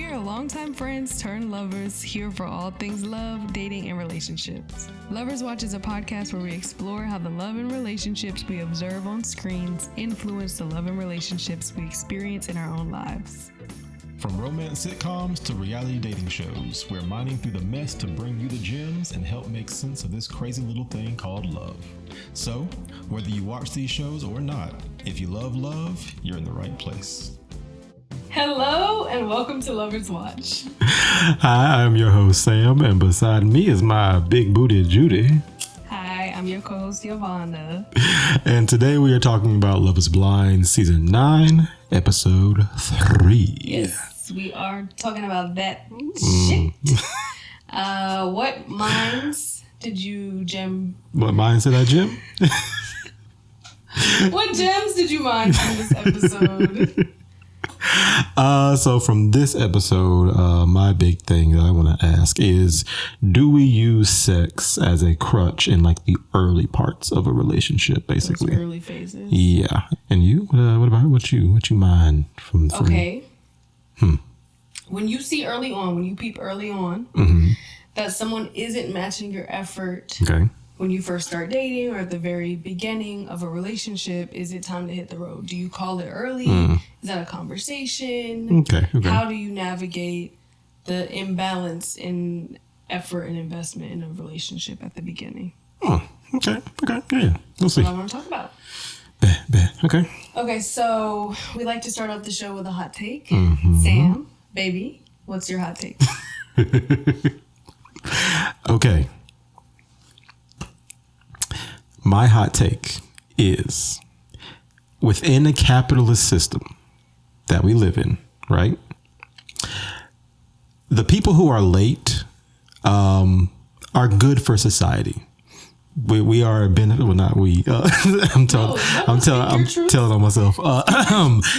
We are longtime friends turned lovers, here for all things love, dating, and relationships. Lovers Watch is a podcast where we explore how the love and relationships we observe on screens influence the love and relationships we experience in our own lives. From romance sitcoms to reality dating shows, we're mining through the mess to bring you the gems and help make sense of this crazy little thing called love. So, whether you watch these shows or not, if you love love, you're in the right place. Hello and welcome to Lovers Watch. Hi, I'm your host Sam, and beside me is my big booty Judy. Hi, I'm your co-host YoVanna. And today we are talking about Love is Blind Season 9, Episode 3. Yes, we are talking about that shit. What minds did you gem? What minds did I gem? What gems did you mine from this episode? So from this episode, my big thing that I want to ask is, do we use sex as a crutch in like the early parts of a relationship, basically? Those early phases. Yeah. And you? What about what you mind from? Okay. When you see early on, when you peep early on, that someone isn't matching your effort. Okay. When you first start dating or at the very beginning of a relationship, is it time to hit the road? Do you call it early? Is that a conversation? Okay. How do you navigate the imbalance in effort and investment in a relationship at the beginning? Oh, okay. Yeah. We'll see. That's what I want to talk about. Bet. Okay. Okay, so we like to start off the show with a hot take. Sam, baby, what's your hot take? Okay. My hot take is, within a capitalist system that we live in, right? The people who are late are good for society. We are a benefit. Well, not we. I'm telling on myself.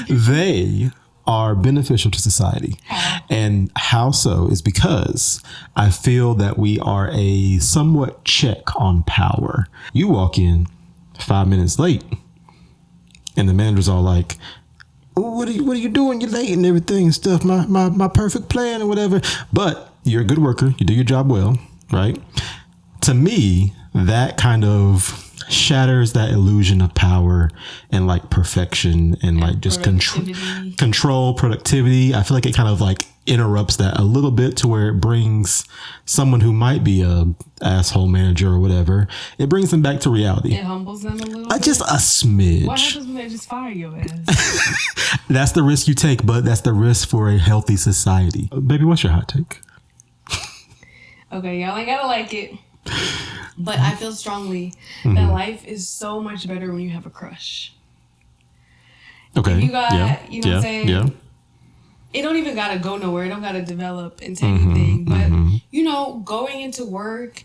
They are beneficial to society. And how so is because I feel that we are a somewhat check on power. You walk in 5 minutes late and the manager's all like, oh, what are you doing? You're late and everything and stuff. My perfect plan or whatever. But you're a good worker. You do your job well, right? To me, that kind of shatters that illusion of power and like perfection and like just control, productivity. I feel like it kind of like interrupts that a little bit to where it brings someone who might be a asshole manager or whatever, it brings them back to reality. It humbles them a little bit. Just a smidge. What happens when they just fire your ass? That's the risk you take, but that's the risk for a healthy society. Baby, what's your hot take? Okay, y'all ain't gotta like it. But I feel strongly that life is so much better when you have a crush. Okay. If you got, you know what I'm saying? Yeah. It don't even gotta go nowhere. It don't gotta develop into anything. But, you know, going into work,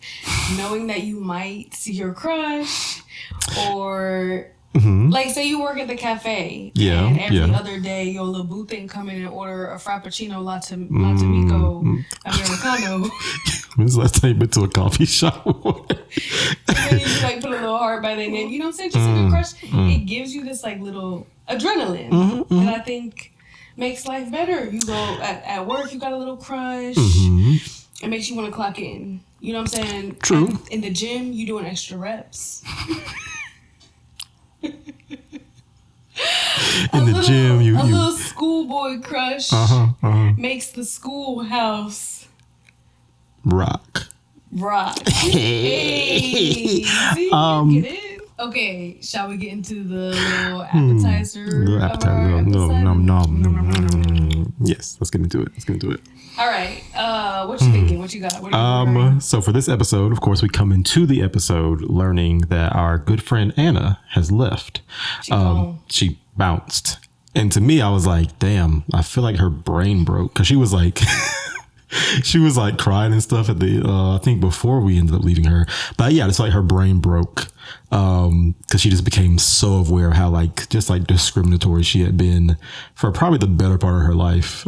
knowing that you might see your crush or... Like, say you work at the cafe, and every other day your little boo thing come in and order a Frappuccino Latte Mico Americano. When's the last time you been to a coffee shop? And then you like put a little heart by their name. You know what I'm saying? Just a good crush. It gives you this like little adrenaline that I think makes life better. You go at work, you got a little crush. It makes you want to clock in. You know what I'm saying? True. In the gym, you doing extra reps. In the gym, a little schoolboy crush makes the schoolhouse rock. Hey, see, get it? Okay, shall we get into the little appetizer? No. Yes, let's get into it. All right. What you thinking? What you got? So for this episode, of course, we come into the episode learning that our good friend Anna has left. She bounced. And to me, I was like, damn, I feel like her brain broke. Because she was like... she was like crying and stuff at the I think before we ended up leaving her. But yeah, it's like her brain broke because she just became so aware of how like just like discriminatory she had been for probably the better part of her life.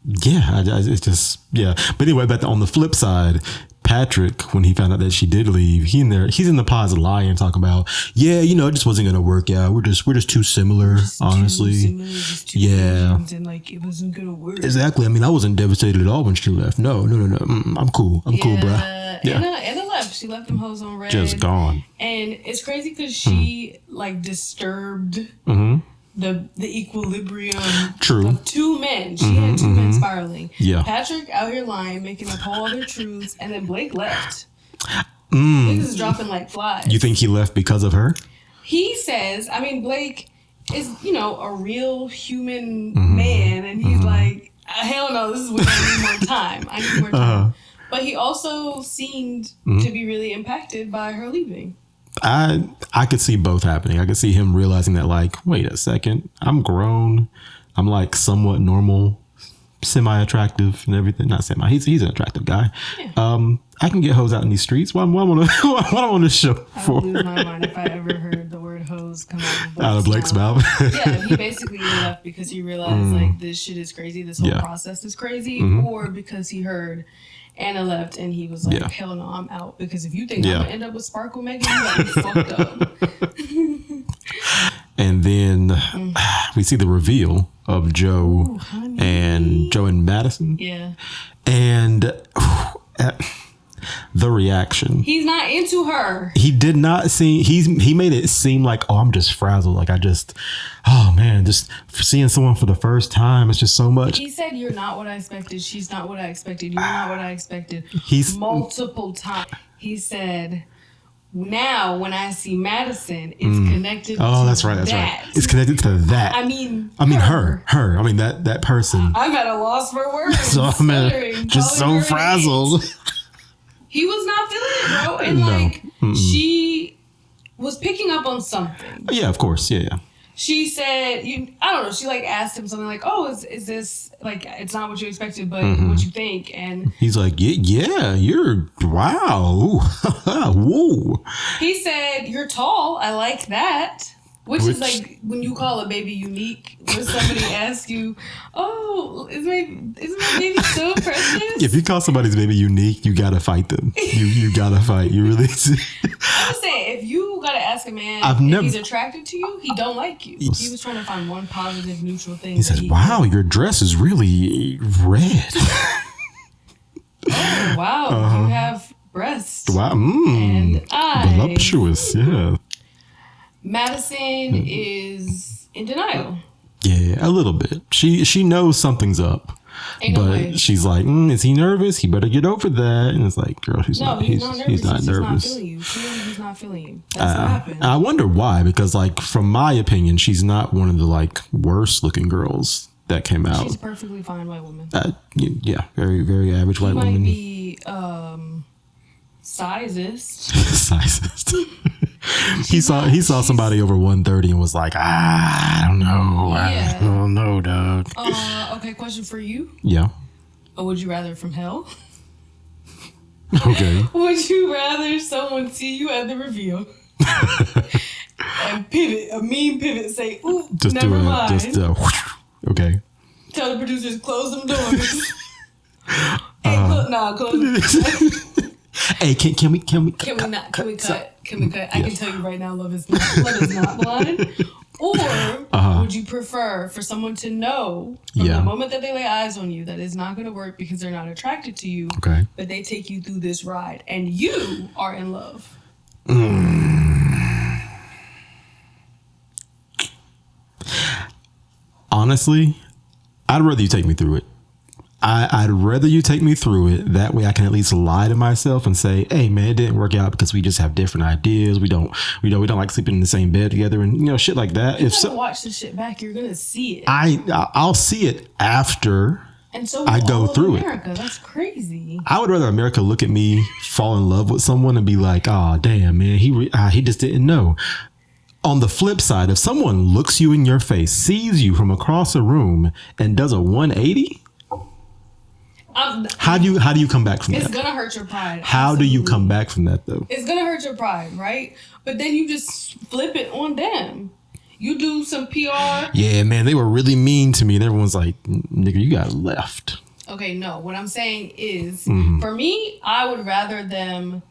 It's just, yeah. But anyway, but on the flip side, Patrick, when he found out that she did leave, he's in the pods lying, talking about, yeah, you know, it just wasn't gonna work out. We're just too similar, honestly. And like it wasn't gonna work. Exactly. I mean, I wasn't devastated at all when she left. No. I'm cool. I'm cool, bro. Yeah. Anna left. She left them hoes on red. Just gone. And it's crazy because she like disturbed the equilibrium of two men. She had two men spiraling. Yeah. Patrick out here lying, making up all other truths, and then Blake left. Niggas is dropping like flies. You think he left because of her? He says, I mean, Blake is, you know, a real human man, and he's like, hell no, this is what I need more time. I need more time. But he also seemed to be really impacted by her leaving. I could see both happening. I could see him realizing that, like, wait a second, I'm grown. I'm like somewhat normal, semi-attractive and everything. Not semi. He's an attractive guy. Yeah. I can get hoes out in these streets. What I want to show for? I would lose my mind if I ever heard the word hoes come out of Blake's mouth. Yeah, he basically left because he realized like this shit is crazy. This whole process is crazy, or because he heard Anna left and he was like, hell no, I'm out. Because if you think I'm gonna end up with Sparkle Megan, you got me fucked up. And then we see the reveal of Joe and Madison. Yeah. And the reaction. He's not into her. He did not seem, he made it seem like, oh, I'm just frazzled. Like oh man, just seeing someone for the first time. It's just so much. He said, you're not what I expected. She's not what I expected. You're not what I expected. He's multiple times. He said, now when I see Madison, it's connected to that's right. It's connected to that. I mean her. I mean, that person. I'm at a loss for words. So I'm just so frazzled. He was not feeling it, bro. And like, she was picking up on something. Yeah, of course. Yeah. She said, I don't know. She like asked him something like, oh, is this like, it's not what you expected, but what you think? And he's like, yeah, you're, wow. Whoa. He said, you're tall. I like that. Which is like when you call a baby unique, when somebody asks you, "Oh, is my baby so precious?" If you call somebody's baby unique, you gotta fight them. You gotta fight. You really. I'm saying, if you gotta ask a man if he's attracted to you, he don't like you. He was trying to find one positive, neutral thing. He says, "Wow, your dress is really red." Oh wow, you have breasts. Wow, and eyes. Voluptuous, yeah. Madison is in denial. Yeah, a little bit. She knows something's up. But she's like, is he nervous? He better get over that. And it's like, girl, he's not nervous. He's not nervous. He's not feeling you. That's what happened. I wonder why, because like from my opinion, she's not one of the like worst looking girls that came out. She's a perfectly fine white woman. Yeah, very, very average white woman. Might be sizist. Sizist. He saw somebody over 130 and was like, I don't know. Yeah. I don't know, dog. Okay, question for you. Yeah. Or would you rather from hell? Okay. Would you rather someone see you at the reveal and a mean pivot, say, ooh, just never mind. Okay. Tell the producers, close them doors. Close them. Hey, can we cut? I can tell you right now, love is not blind. Or would you prefer for someone to know from the moment that they lay eyes on you that it's not going to work because they're not attracted to you, but they take you through this ride and you are in love? Honestly, I'd rather you take me through it. I'd rather you take me through it. That way I can at least lie to myself and say, hey man, it didn't work out because we just have different ideas. We don't like sleeping in the same bed together and shit like that. If so, watch this shit back, you're gonna see it. I'll see it after I go through America. That's crazy. I would rather America look at me, fall in love with someone and be like, oh damn man, he just didn't know. On the flip side, if someone looks you in your face, sees you from across a room and does a 180, how do you come back from that? It's gonna hurt your pride. How do you come back from that though? It's gonna hurt your pride, right? But then you just flip it on them. You do some PR. Yeah, man, they were really mean to me, and everyone's like, "Nigga, you got left." Okay, no. What I'm saying is, for me, I would rather them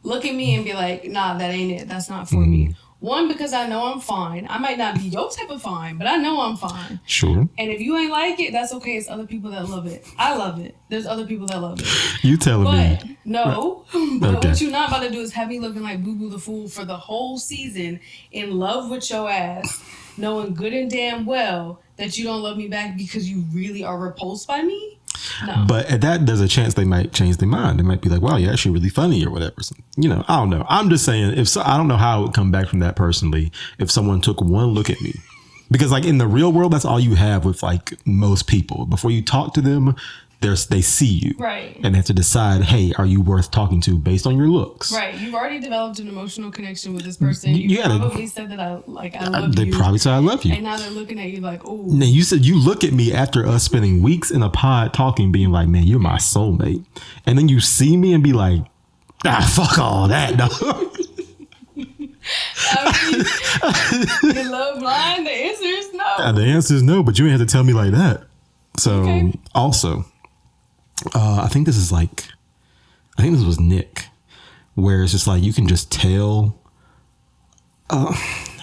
look at me and be like, nah, that ain't it. That's not for me. One, because I know I'm fine. I might not be your type of fine, but I know I'm fine. Sure. And if you ain't like it, that's okay. It's other people that love it. I love it. There's other people that love it. You telling me. But, no. But what you're not about to do is have me looking like Boo Boo the Fool for the whole season, in love with your ass, knowing good and damn well that you don't love me back because you really are repulsed by me. No. But at that, there's a chance they might change their mind. They might be like, wow, you're actually really funny or whatever. So, you know, I don't know. I'm just saying, I don't know how it would come back from that personally if someone took one look at me. Because like in the real world, that's all you have with like most people. Before you talk to them, they see you. Right. And they have to decide, hey, are you worth talking to based on your looks? Right. You've already developed an emotional connection with this person. You probably said that I love they you. They probably said I love you. And now they're looking at you like, oh. Now you said you look at me after us spending weeks in a pod talking, being like, man, you're my soulmate. And then you see me and be like, fuck all that. No. I mean, you love blind. The answer is no. The answer is no, but you ain't have to tell me like that. So also, I think this was Nick, where it's just like, you can just tell, how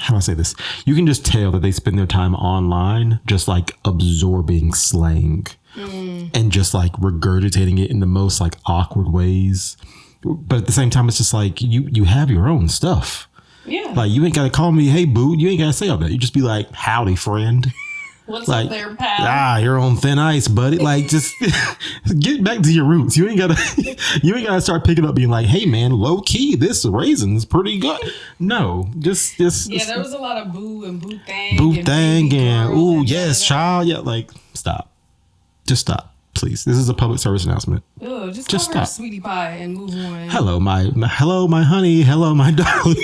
do I say this? You can just tell that they spend their time online just like absorbing slang and just like regurgitating it in the most like awkward ways. But at the same time, it's just like, you have your own stuff. Yeah. Like, you ain't got to call me, hey, boo. You ain't got to say all that. You just be like, howdy, friend. What's like, up there, pal? You're on thin ice, buddy. Like, just get back to your roots. You ain't gotta start picking up being like, hey man, low key, this raisin's pretty good. No, just there was a lot of boo and boo thang and ooh, yes, child. Yeah, like, stop. Just stop, please. This is a public service announcement. Ugh, just call her sweetie pie and move on. Hello, my honey. Hello, my darling.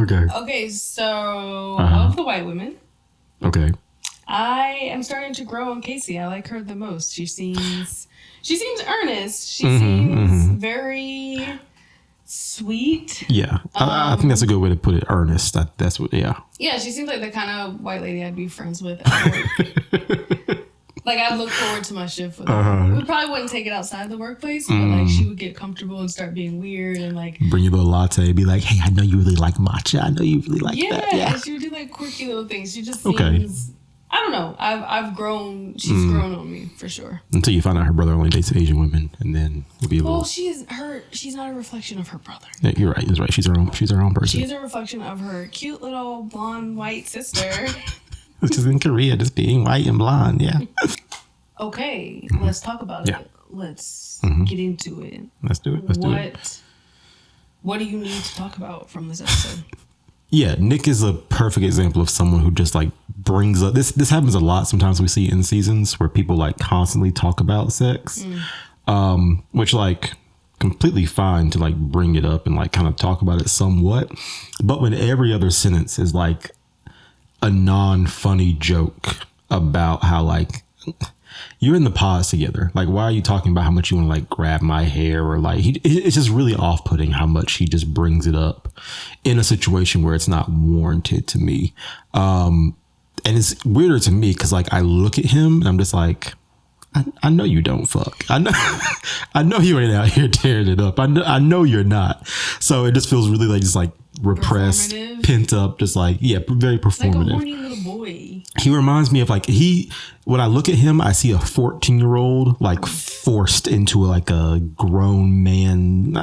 Okay, so of the white women, okay, I am starting to grow on Casey. I like her the most. She seems earnest. She seems very sweet. Yeah, I think that's a good way to put it. Earnest. That's what. Yeah. Yeah, she seems like the kind of white lady I'd be friends with at work. Like, I'd look forward to my shift with her. We probably wouldn't take it outside the workplace, but like, she would get comfortable and start being weird and like bring you a little latte, be like, hey, I know you really like matcha. I know you really like that. Yeah, she would do like quirky little things. She just seems, I don't know. I've grown. She's grown on me for sure. Until you find out her brother only dates Asian women, and then you'll be a little. Well, she's not a reflection of her brother. Yeah, you're right. That's right. She's her own person. She's a reflection of her cute little blonde white sister. Which is in Korea, just being white and blonde. Yeah. Okay, let's talk about it. Let's get into it. Let's do it. What do you need to talk about from this episode? Yeah, Nick is a perfect example of someone who just like brings up this happens a lot. Sometimes we see in seasons where people like constantly talk about sex, which like completely fine to like bring it up and like kind of talk about it somewhat. But when every other sentence is like a non-funny joke about how like, you're in the pods together. Like, why are you talking about how much you want to like grab my hair or like it's just really off-putting how much he just brings it up in a situation where it's not warranted to me. And it's weirder to me because like I look at him and I'm just like, I know you don't fuck. I know you ain't out here tearing it up. I know you're not. So it just feels really like just like repressed, pent up, just like, yeah, very performative. Like a horny little boy. He reminds me of like when I look at him, I see a 14-year-old like forced into like a grown man,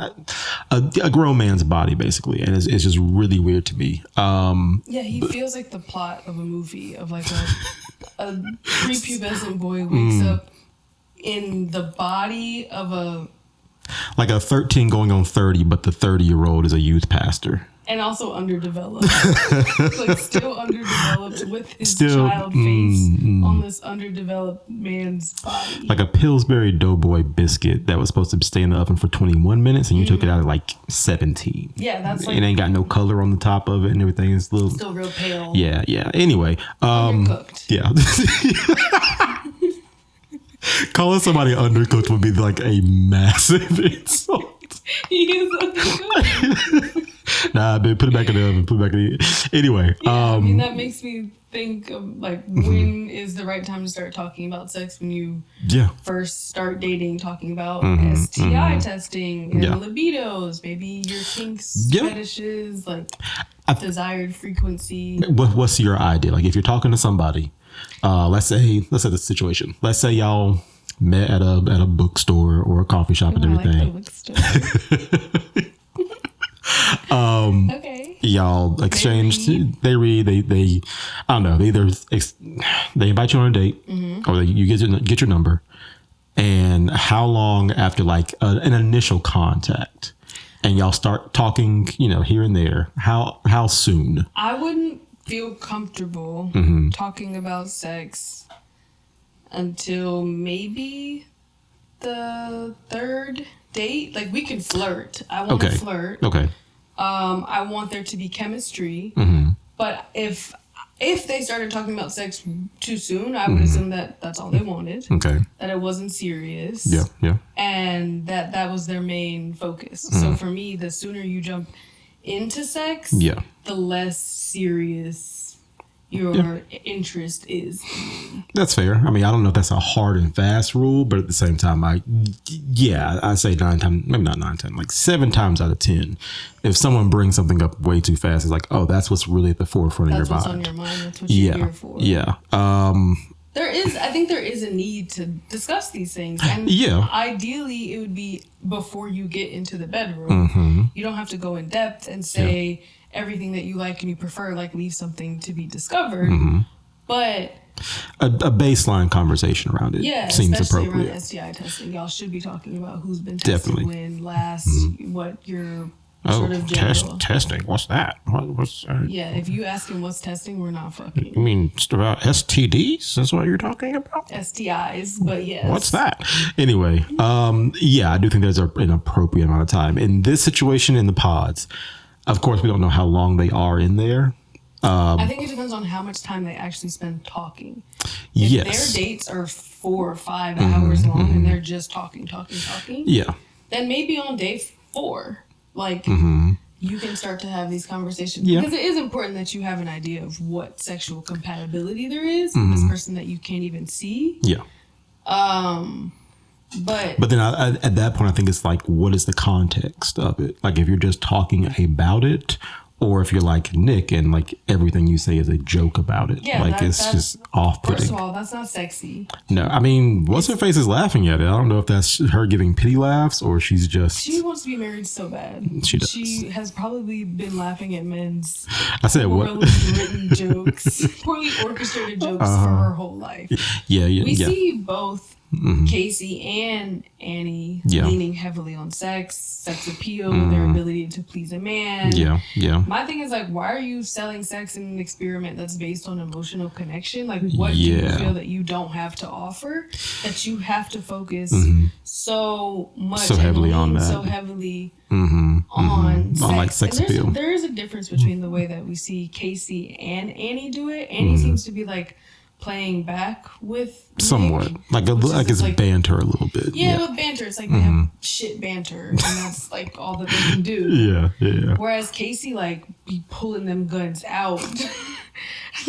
a grown man's body basically. And it's just really weird to me. He feels like the plot of a movie of like a prepubescent boy wakes up in the body of a 13 going on 30, but the 30-year-old is a youth pastor. And also underdeveloped. Like still underdeveloped with his child face on this underdeveloped man's body. Like a Pillsbury Doughboy biscuit that was supposed to stay in the oven for 21 minutes and you took it out at like 17. Yeah, that's like... It ain't got no color on the top of it and everything. It's still real pale. Yeah. Anyway. Undercooked. Yeah. Calling somebody undercooked would be like a massive insult. He is undercooked. Nah, babe, put it back in the oven. Anyway. Yeah, I mean, that makes me think of like when is the right time to start talking about sex? When you first start dating, talking about STI testing and libidos, maybe your kinks, fetishes, like desired frequency. What's your idea? Like if you're talking to somebody, let's say the situation. Let's say y'all met at a bookstore or a coffee shop and everything. Like the bookstore. Okay. Y'all exchange. They read. They I don't know. They either they invite you on a date, or you get your number. And how long after like an initial contact, and y'all start talking, here and there? How soon? I wouldn't feel comfortable talking about sex until maybe the third date. Like we can flirt. I want to flirt. Okay. I want there to be chemistry. But if they started talking about sex too soon, I would assume that that's all they wanted. Okay. That it wasn't serious. Yeah. And that was their main focus. So for me, the sooner you jump into sex, the less serious your interest is. That's fair. I mean, I don't know if that's a hard and fast rule, but at the same time, I say 9 times, maybe not 9 times, like 7 times out of 10. If someone brings something up way too fast, it's like, oh, that's what's really at the forefront of your mind. That's what's on your mind. That's what you're here for. Yeah. I think there is a need to discuss these things. And ideally, it would be before you get into the bedroom. You don't have to go in depth and say everything that you like and you prefer, like leave something to be discovered. But a baseline conversation around it seems appropriate. Around STI testing, y'all should be talking about who's been tested when last, what your sort of general testing. What's that? What's if you ask him what's testing, we're not fucking. You mean about STDs? That's what you're talking about? STIs, but yes. What's that? Anyway, I do think there's an appropriate amount of time in this situation in the pods. Of course, we don't know how long they are in there. I think it depends on how much time they actually spend talking. If their dates are 4 or 5 hours long and they're just talking, then maybe on day 4, like you can start to have these conversations. Because it is important that you have an idea of what sexual compatibility there is with this person that you can't even see. But then at that point, I think it's like, what is the context of it? Like if you're just talking about it, or if you're like Nick and like everything you say is a joke about it. It's just off-putting. First of all, that's not sexy. No, I mean, what's her face is laughing at it. I don't know if that's her giving pity laughs or she's just... She wants to be married so bad. She does. She has probably been laughing at men's poorly written jokes, poorly orchestrated jokes for her whole life. We see both Casey and Annie leaning heavily on sex appeal, their ability to please a man. My thing is like, why are you selling sex in an experiment that's based on emotional connection? Like, what do you feel that you don't have to offer, that you have to focus so much, so heavily on that, so heavily on sex? On like sex appeal. There is a difference between the way that we see Casey and Annie do it. Annie seems to be like playing back with somewhat Nick, like it's like banter a little bit. With banter, it's like they have shit banter, and that's like all that they can do. Whereas Casey like be pulling them guns out,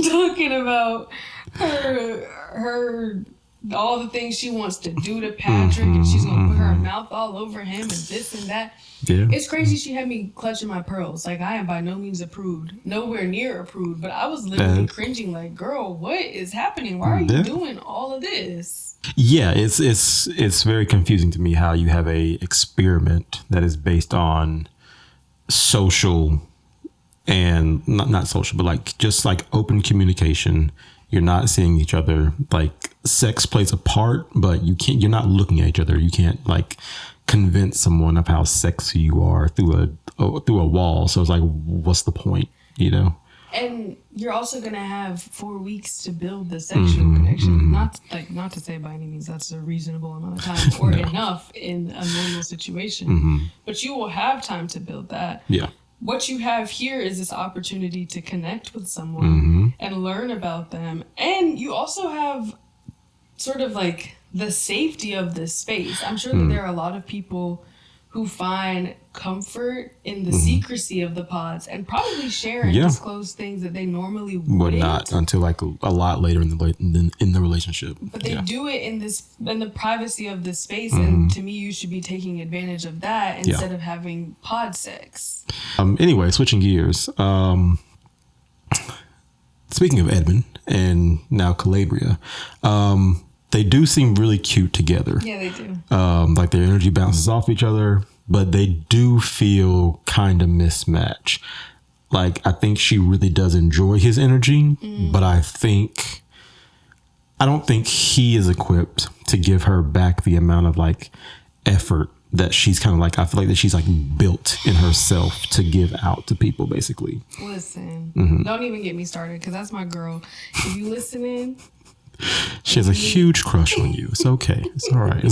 talking about her all the things she wants to do to Patrick, and she's gonna put her mouth all over him and this and that. It's crazy. She had me clutching my pearls. Like, I am by no means nowhere near approved, but I was literally cringing like, girl, what is happening? Why are you doing all of this? It's very confusing to me how you have a experiment that is based on social and not social, but like just like open communication. You're not seeing each other. Like, sex plays a part, but you're not looking at each other. You can't like convince someone of how sexy you are through a wall. So it's like, what's the point, And you're also going to have 4 weeks to build the sexual connection. Not to say by any means that's a reasonable amount of time or enough in a normal situation, but you will have time to build that. What you have here is this opportunity to connect with someone and learn about them. And you also have sort of like the safety of this space. I'm sure that there are a lot of people who find comfort in the secrecy of the pods and probably share and disclose things that they normally wouldn't. Not until like a lot later in the relationship. But they do it in the privacy of this space, and to me, you should be taking advantage of that instead of having pod sex. Anyway, switching gears. Speaking of Edmund and now Calabria, they do seem really cute together. Yeah, they do. Like their energy bounces off each other, but they do feel kind of mismatched. Like I think she really does enjoy his energy, but I don't think he is equipped to give her back the amount of like effort that she's kind of like, I feel like that she's like built in herself to give out to people, basically. Listen, don't even get me started, because that's my girl. If you listening, she has a huge crush on you. It's okay. It's all right.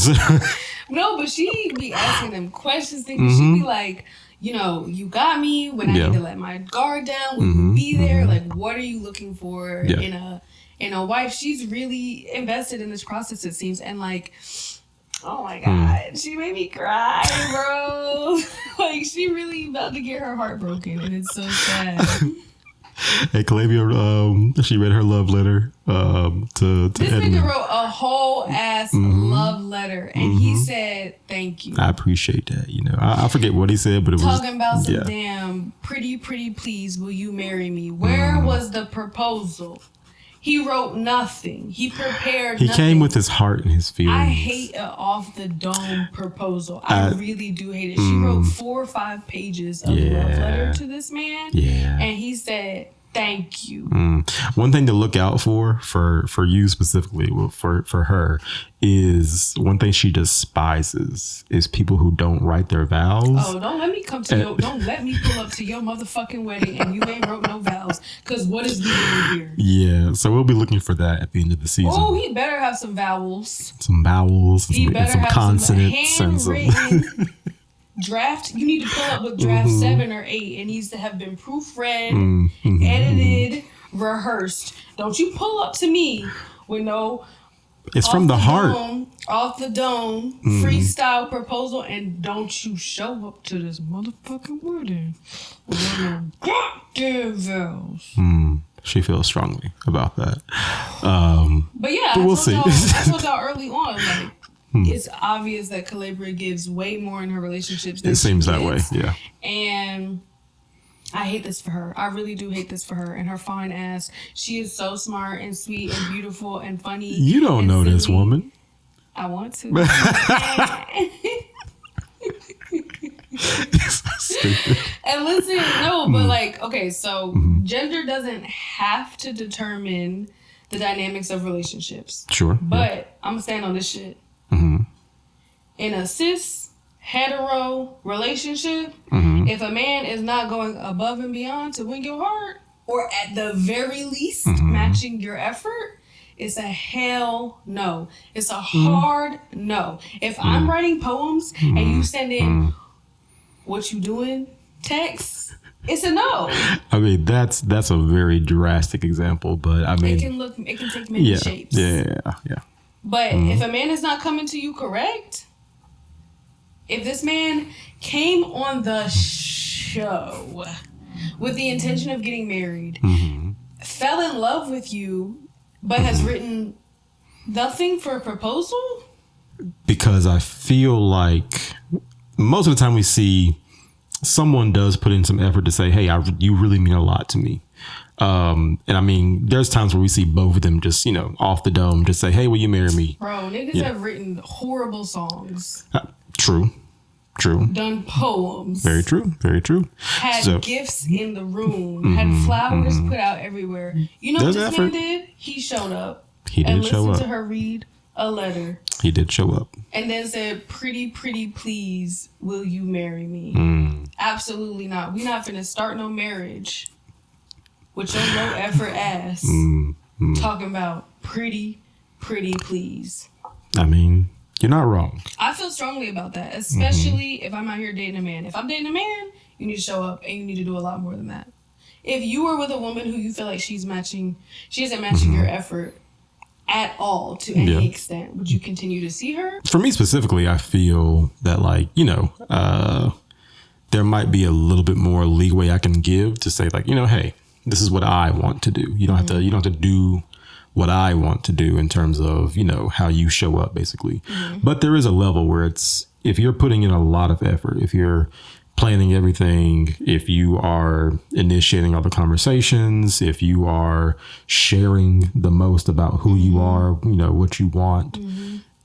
No, but she be asking them questions. She be like, you know, you got me when I need to let my guard down. Will you be there? Like, what are you looking for in a wife? She's really invested in this process, it seems, and like, oh my God, she made me cry, bro. Like, she really about to get her heart broken, and it's so sad. Hey, Calabria, she read her love letter to this Edmund. nigga wrote a whole ass love letter, and he said, thank you. I appreciate that. You know, I forget what he said, but it was talking about some damn pretty please, will you marry me? Where was the proposal? He wrote nothing. He prepared nothing. He came with his heart and his feelings. I hate an off the dome proposal. I really do hate it. She wrote 4 or 5 pages of love letter to this man. Yeah. And he said, thank you. One thing to look out for you specifically, for her, is one thing she despises is people who don't write their vows. Oh, don't let me don't let me pull up to your motherfucking wedding and you ain't wrote no vows. Because what is we doing here? Yeah, so we'll be looking for that at the end of the season. Oh, he better have some vowels. Some vowels and some consonants and some draft. You need to pull up with draft 7 or 8. It needs to have been proofread, edited, rehearsed. Don't you pull up to me with no it's from the heart off the dome freestyle proposal, and don't you show up to this motherfucking wedding with no goddamn vows. She feels strongly about that. But yeah, we'll see. I told y'all early on, like, it's obvious that Calabria gives way more in her relationships than it seems that way, yeah. And I hate this for her. I really do hate this for her and her fine ass. She is so smart and sweet and beautiful and funny. You don't know this woman. I want to. Stupid. And listen, no, but like, okay, so gender doesn't have to determine the dynamics of relationships. Sure. But I'm gonna stand on this shit. In a cis hetero relationship, if a man is not going above and beyond to win your heart, or at the very least matching your effort, it's a hell no. It's a hard no. If I'm writing poems and you send in what you doing text, it's a no. I mean, that's a very drastic example, but I mean, it can take many shapes. Yeah. But if a man is not coming to you correct, if this man came on the show with the intention of getting married, fell in love with you, but has written nothing for a proposal? Because I feel like most of the time we see someone does put in some effort to say, hey, you really mean a lot to me. And I mean, there's times where we see both of them just, you know, off the dome, just say, hey, will you marry me? Bro, niggas have written horrible songs. True. Done poems. Very true. Had gifts in the room. Had flowers put out everywhere. You know what this man did? He showed up. He did show up. And listened to her read a letter. He did show up. And then said, pretty please, will you marry me? Absolutely not. We not finna start no marriage with your low effort ass talking about pretty please. I mean, you're not wrong. I feel strongly about that, especially if I'm out here dating a man. If I'm dating a man, you need to show up and you need to do a lot more than that. If you are with a woman who you feel like she isn't matching your effort, at all to any extent, would you continue to see her? For me specifically, I feel that like, there might be a little bit more leeway I can give to say like, hey, this is what I want to do. You don't have to do what I want to do in terms of, how you show up basically. But there is a level where it's, if you're putting in a lot of effort, if you're planning everything, if you are initiating all the conversations, if you are sharing the most about who you are, what you want,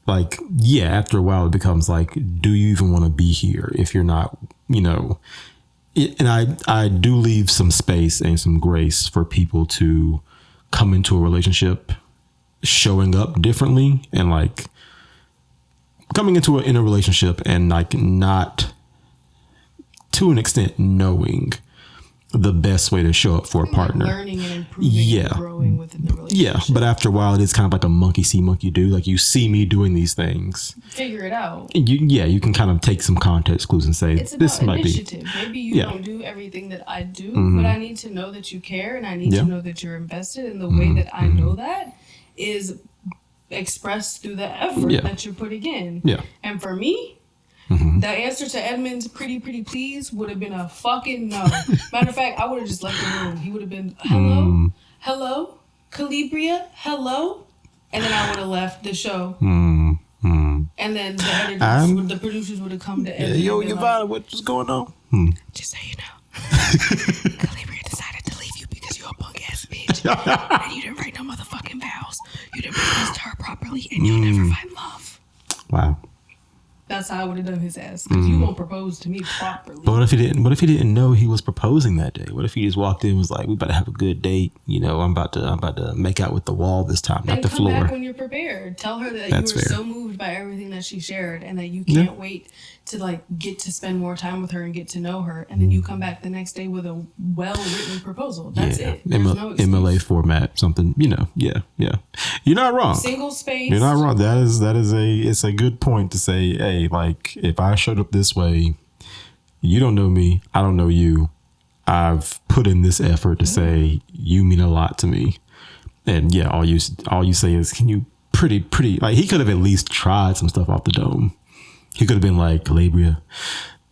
like, after a while it becomes like, do you even want to be here if you're not, and I do leave some space and some grace for people to come into a relationship showing up differently, and like coming in a relationship and like not to an extent knowing the best way to show up for a partner. Like learning and improving and growing within the relationship. Yeah, but after a while it is kind of like a monkey see, monkey do. Like you see me doing these things. Figure it out. You can kind of take some context clues and say, it's this might initiative. be. Maybe you don't do everything that I do, but I need to know that you care, and I need to know that you're invested. And the way that I know that is expressed through the effort that you're putting in. Yeah. And for me, the answer to Edmund's pretty please would have been a fucking no. Matter of fact, I would have just left the room. He would have been, hello, Calibria, hello. And then I would have left the show. And then the producers would have come to Edmund. Yo, YoVanna, what's going on? Just so you know, Calibria decided to leave you because you're a punk ass bitch. And you didn't write no motherfucking vows. You didn't propose to her properly, and you'll never find love. Wow. That's how I would have done his ass, because you won't propose to me properly. But what if he didn't? What if he didn't know he was proposing that day? What if he just walked in and was like, "We about to have a good date. I'm about to make out with the wall this time, not the floor." Come back when you're prepared. Tell her that you were so moved by everything that she shared, and that you can't wait to like get to spend more time with her and get to know her, and then you come back the next day with a well-written proposal. That's it. There's no excuse. MLA format, something. Yeah. You're not wrong. Single space. You're not wrong. It's a good point to say, hey, like if I showed up this way, you don't know me, I don't know you. I've put in this effort to say you mean a lot to me, and all you say is, can you pretty like he could have at least tried some stuff off the dome. He could have been like, Calabria,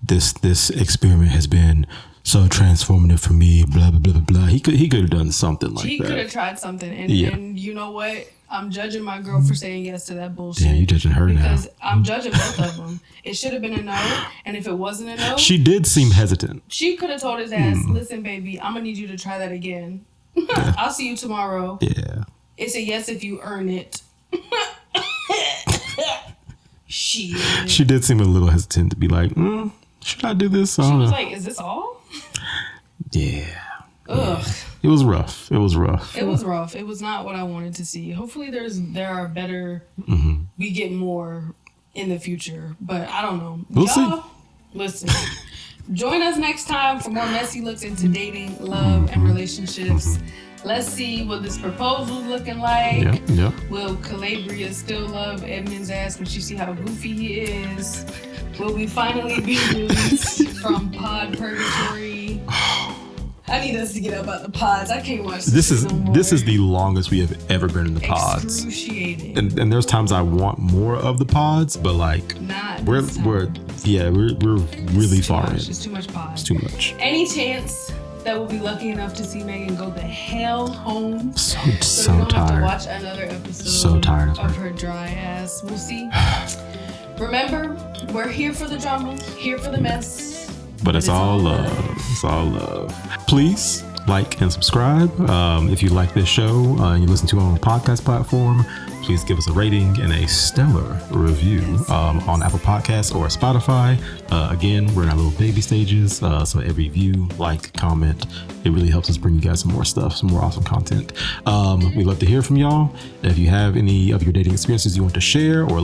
this experiment has been so transformative for me, blah, blah, blah, blah, blah. He could have done something like that. He could have tried something. And you know what? I'm judging my girl for saying yes to that bullshit. Yeah, you're judging her because now. I'm judging both of them. It should have been a no. And if it wasn't a no. She did seem hesitant. She could have told his ass, listen, baby, I'm going to need you to try that again. I'll see you tomorrow. Yeah. It's a yes if you earn it. Shit. She did seem a little hesitant to be like, should I do this? She was like, is this all? Yeah. Ugh. Yeah. It was rough. It was rough. It was not what I wanted to see. Hopefully there are better, we get more in the future. But I don't know. We'll see. Listen. Join us next time for more messy looks into dating, love, and relationships. Let's see what this proposal's looking like. Yep. Will Calabria still love Edmund's ass when she see how goofy he is? Will we finally be released from pod purgatory? I need us to get up out the pods. I can't watch this no more. This is the longest we have ever been in the pods. Excruciating. And there's times I want more of the pods, but like we're really far in. It's too much pods. It's too much. Any chance that we'll be lucky enough to see Megan go the hell home? So we don't tired. have to watch another episode so tired of her dry ass. We'll see. Remember, we're here for the drama, here for the mess. But it's all love. It's all love. Please like and subscribe. If you like this show and you listen to it on a podcast platform, please give us a rating and a stellar review on Apple Podcasts or Spotify. Again, we're in our little baby stages. So every view, like, comment, it really helps us bring you guys some more stuff, some more awesome content. We'd love to hear from y'all. If you have any of your dating experiences you want to share or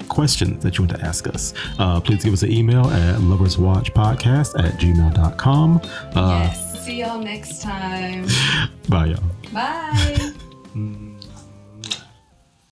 questions that you want to ask us, please give us an email at loverswatchpodcast@gmail.com. Yes. See y'all next time. Bye, y'all. Bye.